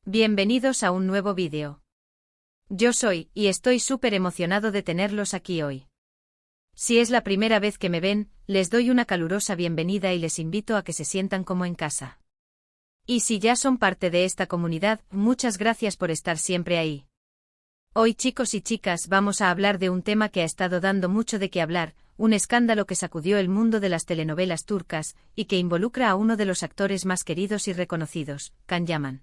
Bienvenidos a un nuevo vídeo. Yo soy, y estoy súper emocionado de tenerlos aquí hoy. Si es la primera vez que me ven, les doy una calurosa bienvenida y les invito a que se sientan como en casa. Y si ya son parte de esta comunidad, muchas gracias por estar siempre ahí. Hoy, chicos y chicas, vamos a hablar de un tema que ha estado dando mucho de qué hablar, un escándalo que sacudió el mundo de las telenovelas turcas, y que involucra a uno de los actores más queridos y reconocidos, Can Yaman.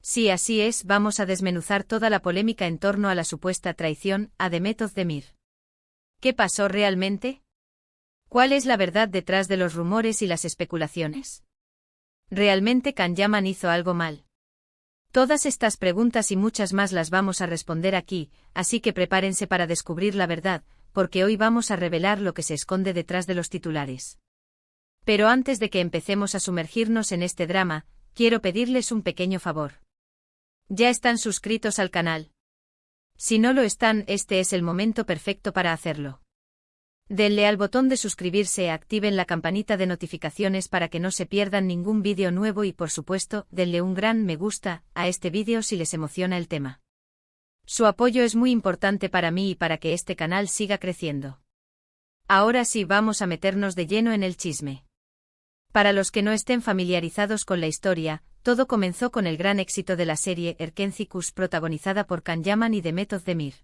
Sí, así es, vamos a desmenuzar toda la polémica en torno a la supuesta traición a Demet Özdemir. ¿Qué pasó realmente? ¿Cuál es la verdad detrás de los rumores y las especulaciones? ¿Realmente Can Yaman hizo algo mal? Todas estas preguntas y muchas más las vamos a responder aquí, así que prepárense para descubrir la verdad, porque hoy vamos a revelar lo que se esconde detrás de los titulares. Pero antes de que empecemos a sumergirnos en este drama, quiero pedirles un pequeño favor. ¿Ya están suscritos al canal? Si no lo están, este es el momento perfecto para hacerlo. Denle al botón de suscribirse y activen la campanita de notificaciones para que no se pierdan ningún vídeo nuevo y por supuesto, denle un gran me gusta a este vídeo si les emociona el tema. Su apoyo es muy importante para mí y para que este canal siga creciendo. Ahora sí, vamos a meternos de lleno en el chisme. Para los que no estén familiarizados con la historia, todo comenzó con el gran éxito de la serie Erkenci Kuş protagonizada por Can Yaman y Demet Özdemir.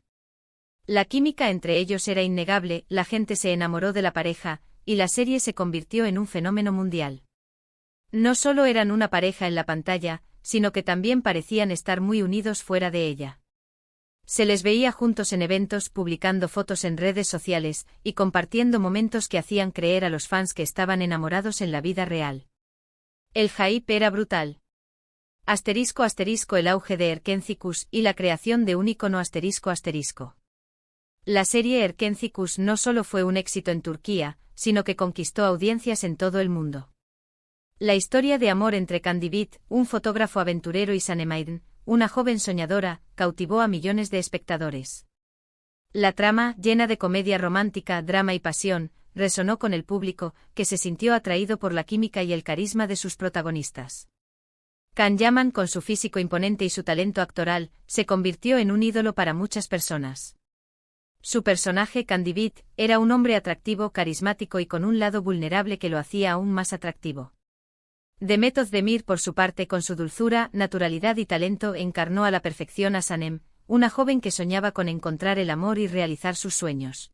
La química entre ellos era innegable, la gente se enamoró de la pareja, y la serie se convirtió en un fenómeno mundial. No solo eran una pareja en la pantalla, sino que también parecían estar muy unidos fuera de ella. Se les veía juntos en eventos, publicando fotos en redes sociales, y compartiendo momentos que hacían creer a los fans que estaban enamorados en la vida real. El hype era brutal. *** El auge de Erkenci Kuş y la creación de un ícono ***. La serie Erkenci Kuş no solo fue un éxito en Turquía, sino que conquistó audiencias en todo el mundo. La historia de amor entre Kandibit, un fotógrafo aventurero, y Sanem, una joven soñadora, cautivó a millones de espectadores. La trama, llena de comedia romántica, drama y pasión, resonó con el público, que se sintió atraído por la química y el carisma de sus protagonistas. Can Yaman, con su físico imponente y su talento actoral, se convirtió en un ídolo para muchas personas. Su personaje, Kandibit, era un hombre atractivo, carismático y con un lado vulnerable que lo hacía aún más atractivo. Demet Özdemir, por su parte, con su dulzura, naturalidad y talento, encarnó a la perfección a Sanem, una joven que soñaba con encontrar el amor y realizar sus sueños.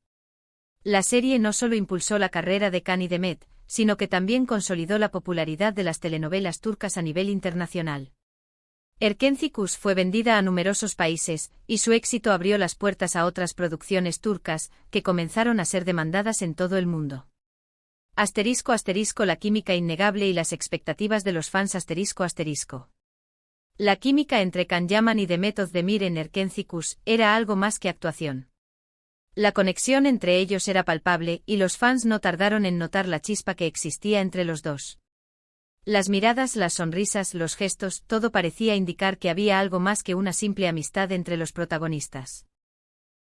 La serie no solo impulsó la carrera de Can y Demet, sino que también consolidó la popularidad de las telenovelas turcas a nivel internacional. Erkenci Kuş fue vendida a numerosos países, y su éxito abrió las puertas a otras producciones turcas, que comenzaron a ser demandadas en todo el mundo. La química innegable y las expectativas de los fans ***. La química entre Can Yaman y Demet Özdemir en Erkenci Kuş era algo más que actuación. La conexión entre ellos era palpable, y los fans no tardaron en notar la chispa que existía entre los dos. Las miradas, las sonrisas, los gestos, todo parecía indicar que había algo más que una simple amistad entre los protagonistas.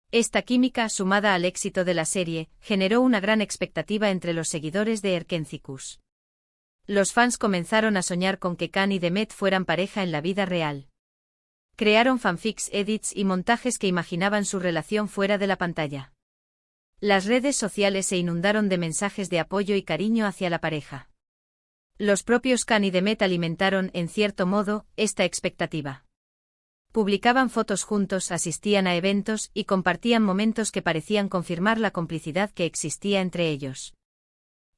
Esta química, sumada al éxito de la serie, generó una gran expectativa entre los seguidores de Erkenci Kuş. Los fans comenzaron a soñar con que Can y Demet fueran pareja en la vida real. Crearon fanfics, edits y montajes que imaginaban su relación fuera de la pantalla. Las redes sociales se inundaron de mensajes de apoyo y cariño hacia la pareja. Los propios Can y Demet alimentaron, en cierto modo, esta expectativa. Publicaban fotos juntos, asistían a eventos y compartían momentos que parecían confirmar la complicidad que existía entre ellos.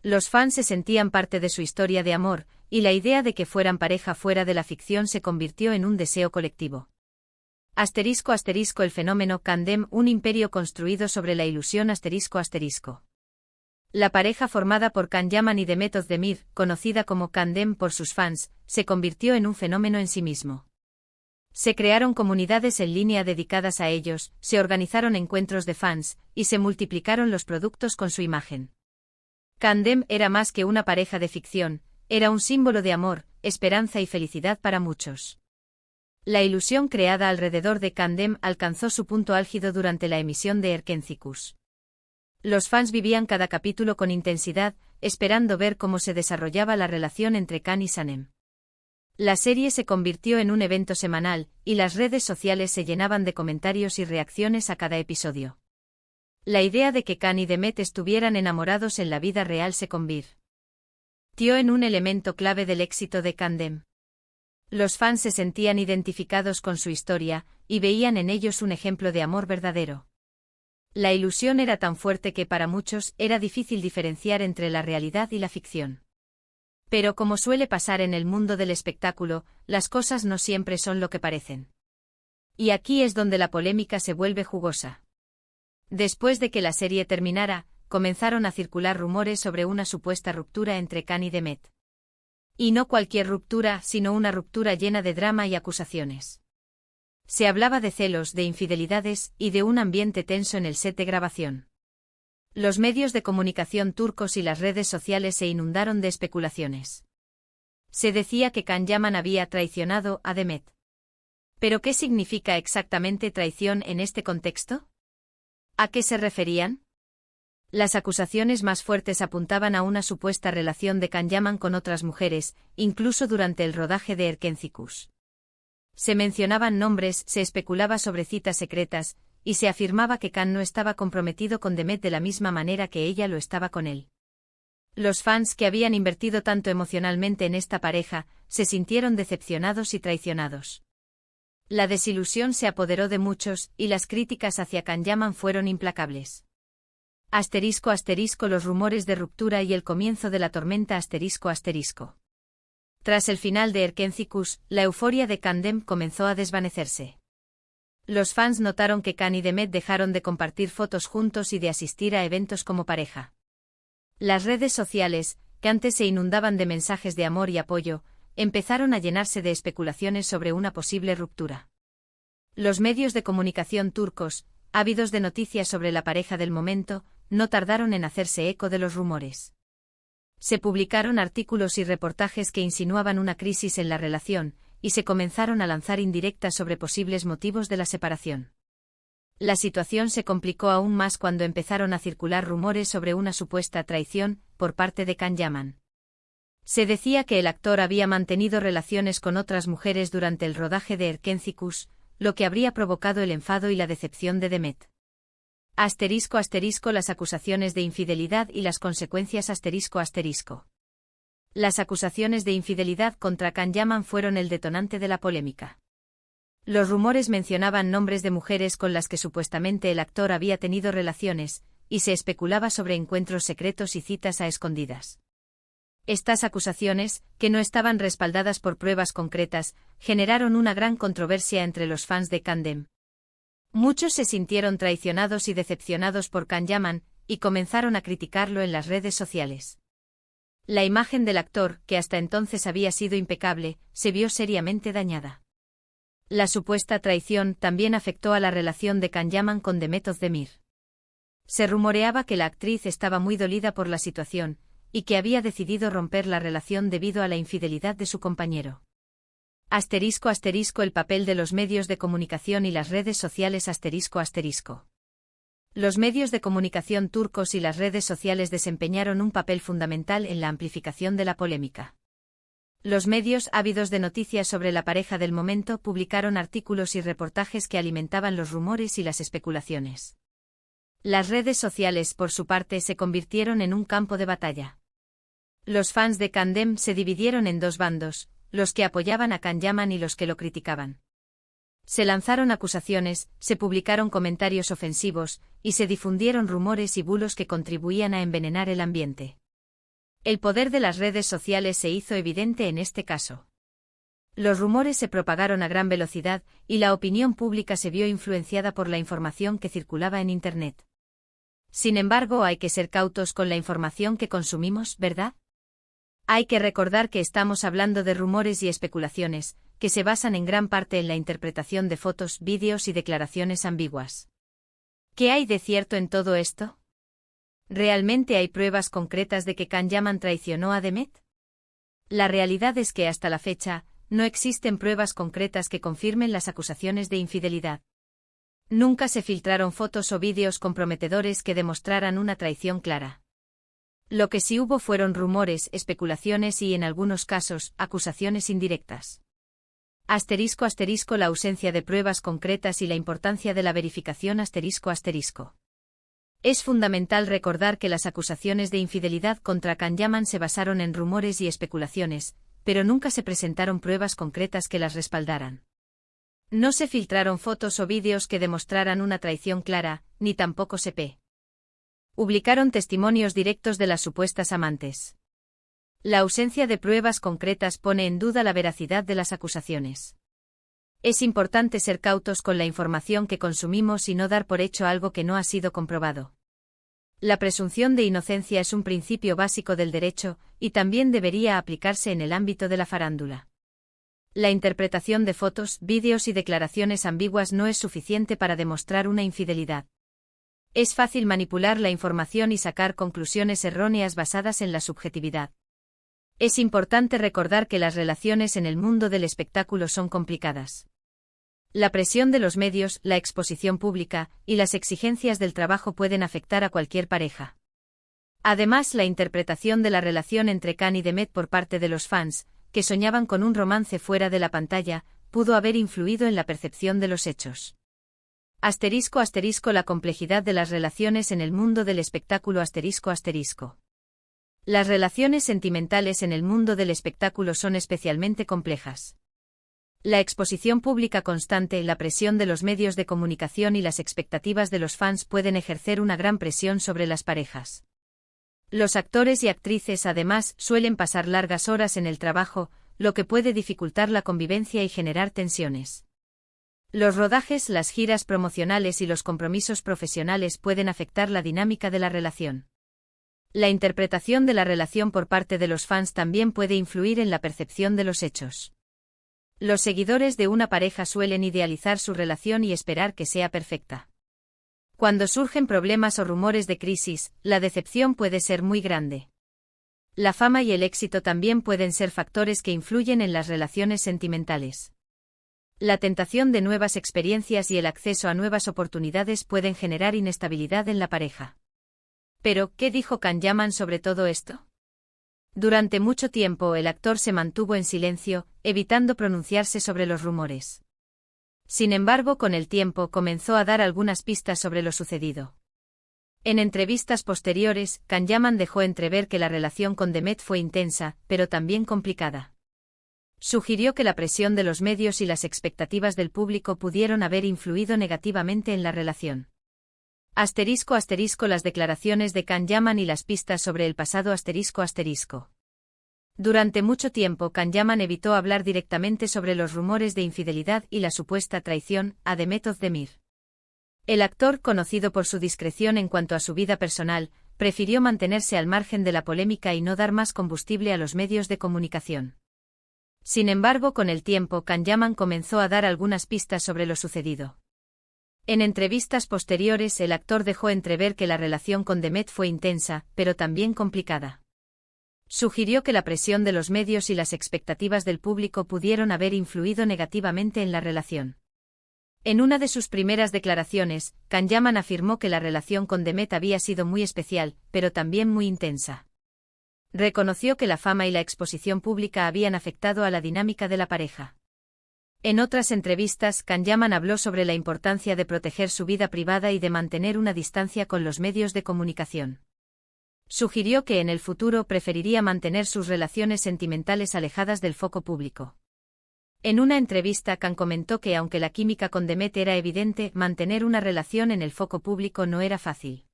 Los fans se sentían parte de su historia de amor, y la idea de que fueran pareja fuera de la ficción se convirtió en un deseo colectivo. ***. El fenómeno Candem, un imperio construido sobre la ilusión ***. La pareja formada por Can Yaman y Demet Özdemir, conocida como Candem por sus fans, se convirtió en un fenómeno en sí mismo. Se crearon comunidades en línea dedicadas a ellos, se organizaron encuentros de fans, y se multiplicaron los productos con su imagen. Candem era más que una pareja de ficción, era un símbolo de amor, esperanza y felicidad para muchos. La ilusión creada alrededor de Candem alcanzó su punto álgido durante la emisión de Erkenci Kuş. Los fans vivían cada capítulo con intensidad, esperando ver cómo se desarrollaba la relación entre Can y Sanem. La serie se convirtió en un evento semanal, y las redes sociales se llenaban de comentarios y reacciones a cada episodio. La idea de que Khan y Demet estuvieran enamorados en la vida real se convirtió en un elemento clave del éxito de Kandem. Los fans se sentían identificados con su historia, y veían en ellos un ejemplo de amor verdadero. La ilusión era tan fuerte que para muchos era difícil diferenciar entre la realidad y la ficción. Pero como suele pasar en el mundo del espectáculo, las cosas no siempre son lo que parecen. Y aquí es donde la polémica se vuelve jugosa. Después de que la serie terminara, comenzaron a circular rumores sobre una supuesta ruptura entre Khan y Demet. Y no cualquier ruptura, sino una ruptura llena de drama y acusaciones. Se hablaba de celos, de infidelidades, y de un ambiente tenso en el set de grabación. Los medios de comunicación turcos y las redes sociales se inundaron de especulaciones. Se decía que Can Yaman había traicionado a Demet. ¿Pero qué significa exactamente traición en este contexto? ¿A qué se referían? Las acusaciones más fuertes apuntaban a una supuesta relación de Can Yaman con otras mujeres, incluso durante el rodaje de Erkencikus. Se mencionaban nombres, se especulaba sobre citas secretas, y se afirmaba que Can no estaba comprometido con Demet de la misma manera que ella lo estaba con él. Los fans que habían invertido tanto emocionalmente en esta pareja, se sintieron decepcionados y traicionados. La desilusión se apoderó de muchos, y las críticas hacia Can Yaman fueron implacables. *** Los rumores de ruptura y el comienzo de la tormenta ***. Tras el final de Erkencikus, la euforia de Kandem comenzó a desvanecerse. Los fans notaron que Can y Demet dejaron de compartir fotos juntos y de asistir a eventos como pareja. Las redes sociales, que antes se inundaban de mensajes de amor y apoyo, empezaron a llenarse de especulaciones sobre una posible ruptura. Los medios de comunicación turcos, ávidos de noticias sobre la pareja del momento, no tardaron en hacerse eco de los rumores. Se publicaron artículos y reportajes que insinuaban una crisis en la relación, y se comenzaron a lanzar indirectas sobre posibles motivos de la separación. La situación se complicó aún más cuando empezaron a circular rumores sobre una supuesta traición por parte de Can Yaman. Se decía que el actor había mantenido relaciones con otras mujeres durante el rodaje de Erkencikus, lo que habría provocado el enfado y la decepción de Demet. *** Las acusaciones de infidelidad y las consecuencias ***. Las acusaciones de infidelidad contra Can Yaman fueron el detonante de la polémica. Los rumores mencionaban nombres de mujeres con las que supuestamente el actor había tenido relaciones, y se especulaba sobre encuentros secretos y citas a escondidas. Estas acusaciones, que no estaban respaldadas por pruebas concretas, generaron una gran controversia entre los fans de Kandem. Muchos se sintieron traicionados y decepcionados por Can Yaman, y comenzaron a criticarlo en las redes sociales. La imagen del actor, que hasta entonces había sido impecable, se vio seriamente dañada. La supuesta traición también afectó a la relación de Can Yaman con Demet Özdemir. Se rumoreaba que la actriz estaba muy dolida por la situación, y que había decidido romper la relación debido a la infidelidad de su compañero. *** El papel de los medios de comunicación y las redes sociales ***. Los medios de comunicación turcos y las redes sociales desempeñaron un papel fundamental en la amplificación de la polémica. Los medios, ávidos de noticias sobre la pareja del momento, publicaron artículos y reportajes que alimentaban los rumores y las especulaciones. Las redes sociales, por su parte, se convirtieron en un campo de batalla. Los fans de Kandem se dividieron en dos bandos, los que apoyaban a Can Yaman y los que lo criticaban. Se lanzaron acusaciones, se publicaron comentarios ofensivos, y se difundieron rumores y bulos que contribuían a envenenar el ambiente. El poder de las redes sociales se hizo evidente en este caso. Los rumores se propagaron a gran velocidad, y la opinión pública se vio influenciada por la información que circulaba en Internet. Sin embargo, hay que ser cautos con la información que consumimos, ¿verdad? Hay que recordar que estamos hablando de rumores y especulaciones, que se basan en gran parte en la interpretación de fotos, vídeos y declaraciones ambiguas. ¿Qué hay de cierto en todo esto? ¿Realmente hay pruebas concretas de que Can Yaman traicionó a Demet? La realidad es que hasta la fecha, no existen pruebas concretas que confirmen las acusaciones de infidelidad. Nunca se filtraron fotos o vídeos comprometedores que demostraran una traición clara. Lo que sí hubo fueron rumores, especulaciones y, en algunos casos, acusaciones indirectas. *** La ausencia de pruebas concretas y la importancia de la verificación ***. Es fundamental recordar que las acusaciones de infidelidad contra Can Yaman se basaron en rumores y especulaciones, pero nunca se presentaron pruebas concretas que las respaldaran. No se filtraron fotos o vídeos que demostraran una traición clara, ni tampoco se publicaron testimonios directos de las supuestas amantes. La ausencia de pruebas concretas pone en duda la veracidad de las acusaciones. Es importante ser cautos con la información que consumimos y no dar por hecho algo que no ha sido comprobado. La presunción de inocencia es un principio básico del derecho, y también debería aplicarse en el ámbito de la farándula. La interpretación de fotos, vídeos y declaraciones ambiguas no es suficiente para demostrar una infidelidad. Es fácil manipular la información y sacar conclusiones erróneas basadas en la subjetividad. Es importante recordar que las relaciones en el mundo del espectáculo son complicadas. La presión de los medios, la exposición pública y las exigencias del trabajo pueden afectar a cualquier pareja. Además, la interpretación de la relación entre Can y Demet por parte de los fans, que soñaban con un romance fuera de la pantalla, pudo haber influido en la percepción de los hechos. *** La complejidad de las relaciones en el mundo del espectáculo ***. Las relaciones sentimentales en el mundo del espectáculo son especialmente complejas. La exposición pública constante, la presión de los medios de comunicación y las expectativas de los fans pueden ejercer una gran presión sobre las parejas. Los actores y actrices además suelen pasar largas horas en el trabajo, lo que puede dificultar la convivencia y generar tensiones. Los rodajes, las giras promocionales y los compromisos profesionales pueden afectar la dinámica de la relación. La interpretación de la relación por parte de los fans también puede influir en la percepción de los hechos. Los seguidores de una pareja suelen idealizar su relación y esperar que sea perfecta. Cuando surgen problemas o rumores de crisis, la decepción puede ser muy grande. La fama y el éxito también pueden ser factores que influyen en las relaciones sentimentales. La tentación de nuevas experiencias y el acceso a nuevas oportunidades pueden generar inestabilidad en la pareja. Pero, ¿qué dijo Can Yaman sobre todo esto? Durante mucho tiempo el actor se mantuvo en silencio, evitando pronunciarse sobre los rumores. Sin embargo, con el tiempo comenzó a dar algunas pistas sobre lo sucedido. En entrevistas posteriores, Can Yaman dejó entrever que la relación con Demet fue intensa, pero también complicada. Sugirió que la presión de los medios y las expectativas del público pudieron haber influido negativamente en la relación. ***. Las declaraciones de Can Yaman y las pistas sobre el pasado ***. Durante mucho tiempo Can Yaman evitó hablar directamente sobre los rumores de infidelidad y la supuesta traición a Demet Özdemir. El actor, conocido por su discreción en cuanto a su vida personal, prefirió mantenerse al margen de la polémica y no dar más combustible a los medios de comunicación. Sin embargo, con el tiempo Can Yaman comenzó a dar algunas pistas sobre lo sucedido. En entrevistas posteriores el actor dejó entrever que la relación con Demet fue intensa, pero también complicada. Sugirió que la presión de los medios y las expectativas del público pudieron haber influido negativamente en la relación. En una de sus primeras declaraciones, Can Yaman afirmó que la relación con Demet había sido muy especial, pero también muy intensa. Reconoció que la fama y la exposición pública habían afectado a la dinámica de la pareja. En otras entrevistas, Can Yaman habló sobre la importancia de proteger su vida privada y de mantener una distancia con los medios de comunicación. Sugirió que en el futuro preferiría mantener sus relaciones sentimentales alejadas del foco público. En una entrevista, Can comentó que aunque la química con Demet era evidente, mantener una relación en el foco público no era fácil.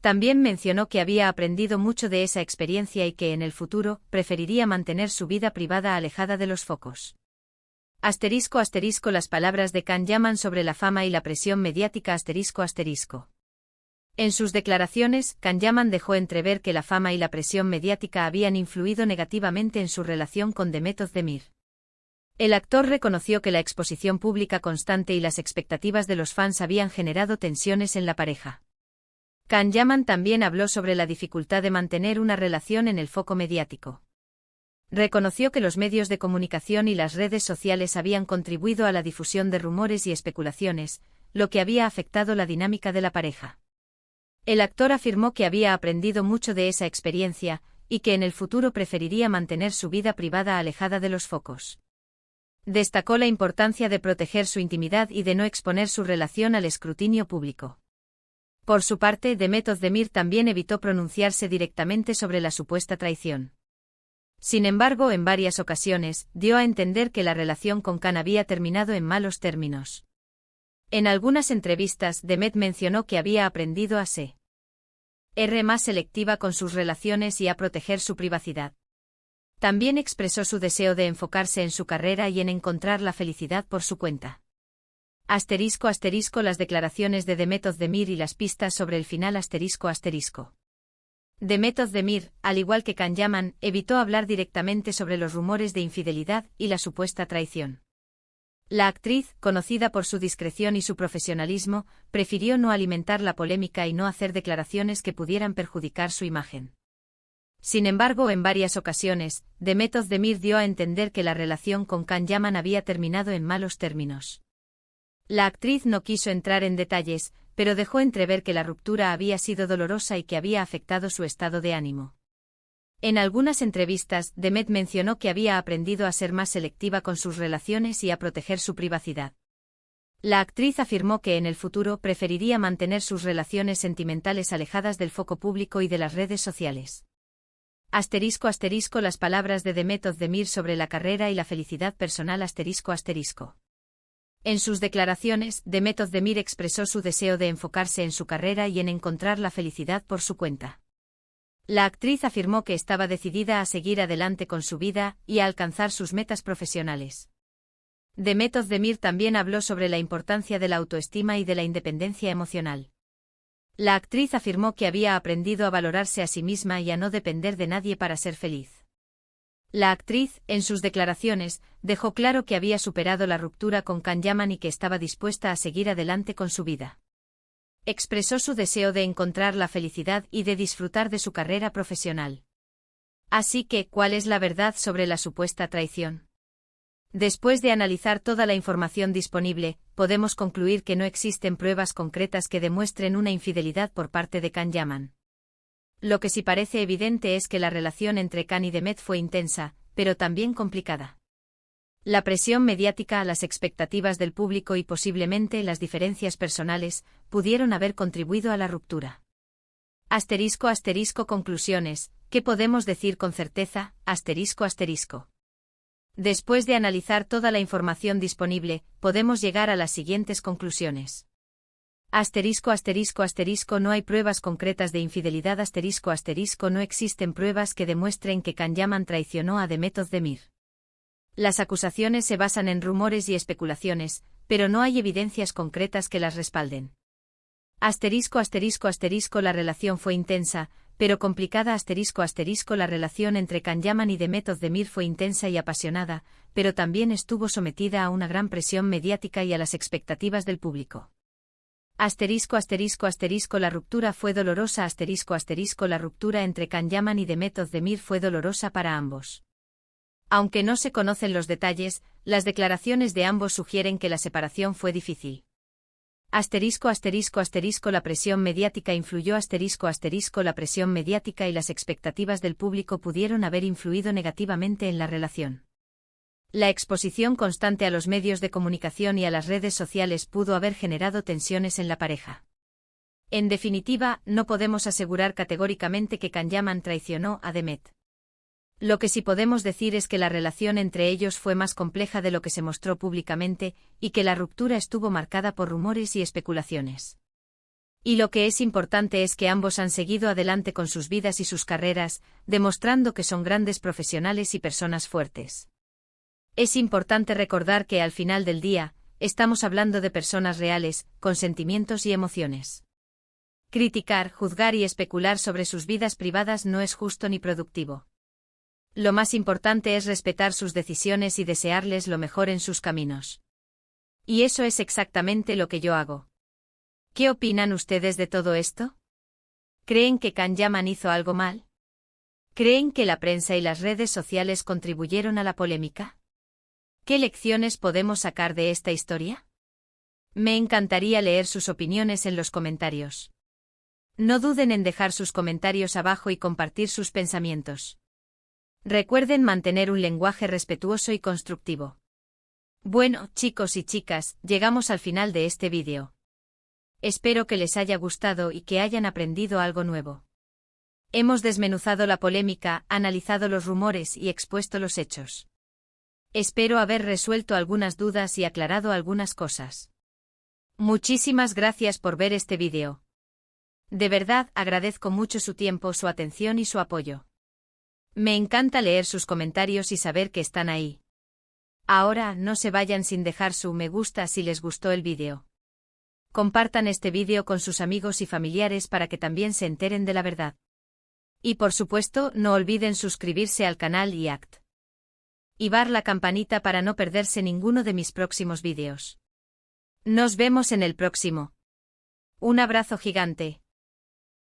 También mencionó que había aprendido mucho de esa experiencia y que en el futuro preferiría mantener su vida privada alejada de los focos. ***. Las palabras de Can Yaman sobre la fama y la presión mediática ***. En sus declaraciones, Can Yaman dejó entrever que la fama y la presión mediática habían influido negativamente en su relación con Demet Özdemir. El actor reconoció que la exposición pública constante y las expectativas de los fans habían generado tensiones en la pareja. Can Yaman también habló sobre la dificultad de mantener una relación en el foco mediático. Reconoció que los medios de comunicación y las redes sociales habían contribuido a la difusión de rumores y especulaciones, lo que había afectado la dinámica de la pareja. El actor afirmó que había aprendido mucho de esa experiencia, y que en el futuro preferiría mantener su vida privada alejada de los focos. Destacó la importancia de proteger su intimidad y de no exponer su relación al escrutinio público. Por su parte, Demet Özdemir también evitó pronunciarse directamente sobre la supuesta traición. Sin embargo, en varias ocasiones, dio a entender que la relación con Can había terminado en malos términos. En algunas entrevistas, Demet mencionó que había aprendido a ser más selectiva con sus relaciones y a proteger su privacidad. También expresó su deseo de enfocarse en su carrera y en encontrar la felicidad por su cuenta. ****Las declaraciones de Demet Özdemir y las pistas sobre el final ****. Demet Özdemir, al igual que Can Yaman, evitó hablar directamente sobre los rumores de infidelidad y la supuesta traición. La actriz, conocida por su discreción y su profesionalismo, prefirió no alimentar la polémica y no hacer declaraciones que pudieran perjudicar su imagen. Sin embargo, en varias ocasiones, Demet Özdemir dio a entender que la relación con Can Yaman había terminado en malos términos. La actriz no quiso entrar en detalles, pero dejó entrever que la ruptura había sido dolorosa y que había afectado su estado de ánimo. En algunas entrevistas, Demet mencionó que había aprendido a ser más selectiva con sus relaciones y a proteger su privacidad. La actriz afirmó que en el futuro preferiría mantener sus relaciones sentimentales alejadas del foco público y de las redes sociales. ****, las palabras de Demet Özdemir sobre la carrera y la felicidad personal ****. En sus declaraciones, Demet Özdemir expresó su deseo de enfocarse en su carrera y en encontrar la felicidad por su cuenta. La actriz afirmó que estaba decidida a seguir adelante con su vida y a alcanzar sus metas profesionales. Demet Özdemir también habló sobre la importancia de la autoestima y de la independencia emocional. La actriz afirmó que había aprendido a valorarse a sí misma y a no depender de nadie para ser feliz. La actriz, en sus declaraciones, dejó claro que había superado la ruptura con Can Yaman y que estaba dispuesta a seguir adelante con su vida. Expresó su deseo de encontrar la felicidad y de disfrutar de su carrera profesional. Así que, ¿cuál es la verdad sobre la supuesta traición? Después de analizar toda la información disponible, podemos concluir que no existen pruebas concretas que demuestren una infidelidad por parte de Can Yaman. Lo que sí parece evidente es que la relación entre Can y Demet fue intensa, pero también complicada. La presión mediática, las expectativas del público y posiblemente las diferencias personales pudieron haber contribuido a la ruptura. Conclusiones. ¿Qué podemos decir con certeza? Después de analizar toda la información disponible, podemos llegar a las siguientes conclusiones. No hay pruebas concretas de infidelidad. No existen pruebas que demuestren que Can Yaman traicionó a Demet Özdemir. Las acusaciones se basan en rumores y especulaciones, pero no hay evidencias concretas que las respalden. La relación fue intensa, pero complicada. La relación entre Can Yaman y Demet Özdemir fue intensa y apasionada, pero también estuvo sometida a una gran presión mediática y a las expectativas del público. La ruptura fue dolorosa. La ruptura entre Can Yaman y Demet Özdemir fue dolorosa para ambos. Aunque no se conocen los detalles, las declaraciones de ambos sugieren que la separación fue difícil. La presión mediática influyó. La presión mediática y las expectativas del público pudieron haber influido negativamente en la relación. La exposición constante a los medios de comunicación y a las redes sociales pudo haber generado tensiones en la pareja. En definitiva, no podemos asegurar categóricamente que Can Yaman traicionó a Demet. Lo que sí podemos decir es que la relación entre ellos fue más compleja de lo que se mostró públicamente, y que la ruptura estuvo marcada por rumores y especulaciones. Y lo que es importante es que ambos han seguido adelante con sus vidas y sus carreras, demostrando que son grandes profesionales y personas fuertes. Es importante recordar que al final del día, estamos hablando de personas reales, con sentimientos y emociones. Criticar, juzgar y especular sobre sus vidas privadas no es justo ni productivo. Lo más importante es respetar sus decisiones y desearles lo mejor en sus caminos. Y eso es exactamente lo que yo hago. ¿Qué opinan ustedes de todo esto? ¿Creen que Can Yaman hizo algo mal? ¿Creen que la prensa y las redes sociales contribuyeron a la polémica? ¿Qué lecciones podemos sacar de esta historia? Me encantaría leer sus opiniones en los comentarios. No duden en dejar sus comentarios abajo y compartir sus pensamientos. Recuerden mantener un lenguaje respetuoso y constructivo. Bueno, chicos y chicas, llegamos al final de este vídeo. Espero que les haya gustado y que hayan aprendido algo nuevo. Hemos desmenuzado la polémica, analizado los rumores y expuesto los hechos. Espero haber resuelto algunas dudas y aclarado algunas cosas. Muchísimas gracias por ver este vídeo. De verdad agradezco mucho su tiempo, su atención y su apoyo. Me encanta leer sus comentarios y saber que están ahí. Ahora no se vayan sin dejar su me gusta si les gustó el vídeo. Compartan este vídeo con sus amigos y familiares para que también se enteren de la verdad. Y por supuesto, no olviden suscribirse al canal y activar la campanita para no perderse ninguno de mis próximos vídeos. Nos vemos en el próximo. Un abrazo gigante.